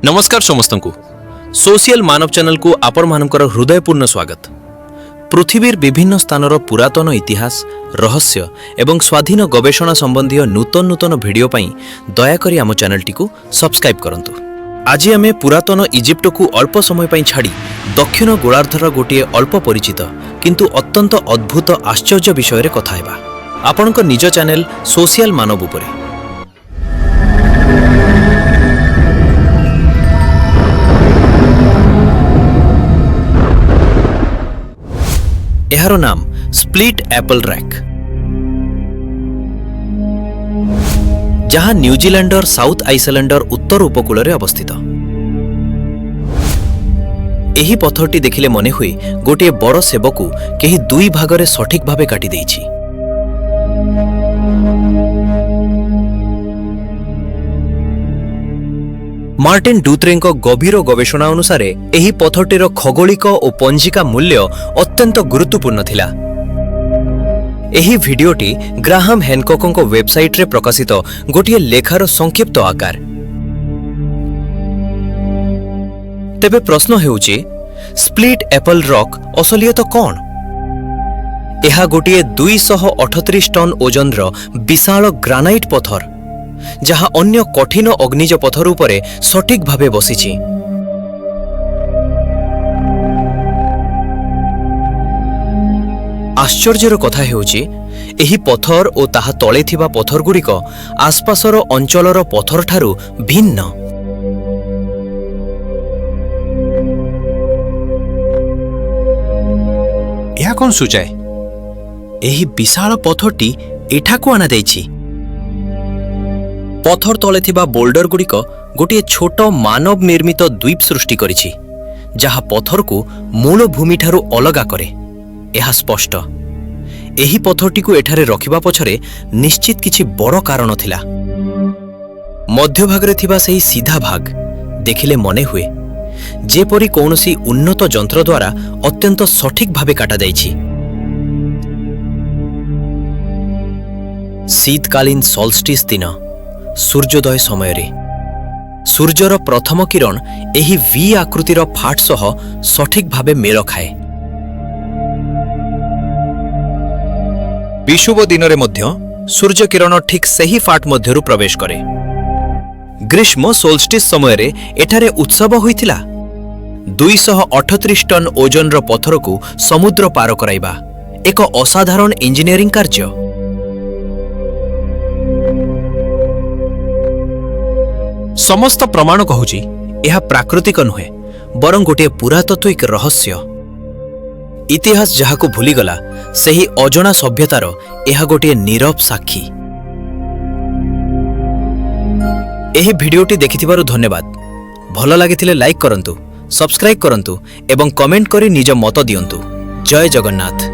नमस्कार समस्त को सोशल मानव चैनल को आपण मानकर हृदयपूर्ण स्वागत। पृथ्वीर विभिन्न स्थानर पुरातन इतिहास रहस्य एवं स्वाधीन गवेषणा संबंधी नूतन नूतन वीडियो पई दयाकरी आम चैनल टी सब्सक्राइब करंतु। आज आमे पुरातन इजिप्ट को अल्प समय पई छाड़ी दक्षिण गोलार्धर गोटे अल्प परिचित किंतु अत्यंत अद्भुत आश्चर्य विषय रे कथा हेबा आपणक निज चैनल सोशल मानव उपरे। एहारो नाम स्प्लिट एपल रैक, जहां न्यूजीलैंडर साउथ आइसलैंडर उत्तर उपकूल रे अवस्थित। एही पत्थरटी देखिले मने हुए गोटे बड़ सेबकू केही दुई भागरे सठिक भावे काटी देइछि। मार्टिन डूत्रेंको गभीर गवेषणा अनुसार एही पत्थरटीर खगोलिक और पंजिका मूल्य अत्यंत गुरुत्वपूर्ण थिला। एही भिडियोटी ग्राहम हैनकॉक वेबसाइट रे प्रकाशित गोटे लेखार संक्षिप्त आकार। तेबे प्रश्न हेउछि स्प्लिट एपल रॉक असलियत कौन? एहा गोटे 238 टन ओजनर विशाल ग्रानाइट पत्थर जहाँ अन्य कठिन अग्निज पत्थर उपरे सठिक भावे बसिछि। आश्चर्यर कथा हेउछि एही पत्थर ओ ताहा तळे थिबा पत्थर गुड़िक आसपासर अंचलर पत्थर ठारू भिन्न। या कोन सुचाए एही विशाल पत्थरटी एठाकू आना दैछि। पत्थर तले थिबा बोल्डर गुड़िक गोटे छोट मानव निर्मित द्वीप सृष्टि करिछि जहा पत्थर को मूल भूमि ठारू अलगा करे। यह स्पष्ट एही पत्थरटी को एठारे रखिबा पछरे निश्चित किछि बड़ कारण थिला। मध्य भागरे थिबा सेही सीधा भाग देखिले मने हुए जेपरि कौनसी उन्नत जंत्र द्वारा अत्यंत सठिक भावे काटा जाइछि। शीतकालीन सॉल्स्टिस दिन सूर्योदय समय रे सूर्यर प्रथम किरण एही वी आकृतिर फाट सह सठिक भावे मेल खाए। विषुव दिन रे मध्य सूर्य किरण ठीक सही फाट मध्यरु प्रवेश करे। ग्रीष्म सोल्स्टिस समय रे एठारे उत्सव होइथिला। 238 टन ओजनर पत्थर को समुद्र पार कराइबा एक असाधारण इंजीनियरिंग कार्य। समस्त प्रमाण कहूची यह प्राकृतिक नुहे बरं गोटे पुरातात्विक रहस्य। इतिहास जहाको भूलीगला सेही अजଣା सभ्यतार यह गोटे नीरव साक्षी। एही भिडियोटी देखिथिबारु धन्यवाद। भल लागिथिले लाइक करंतु, सब्सक्राइब करंतु एवं कमेंट करी निज मत दियंतु। जय जगन्नाथ।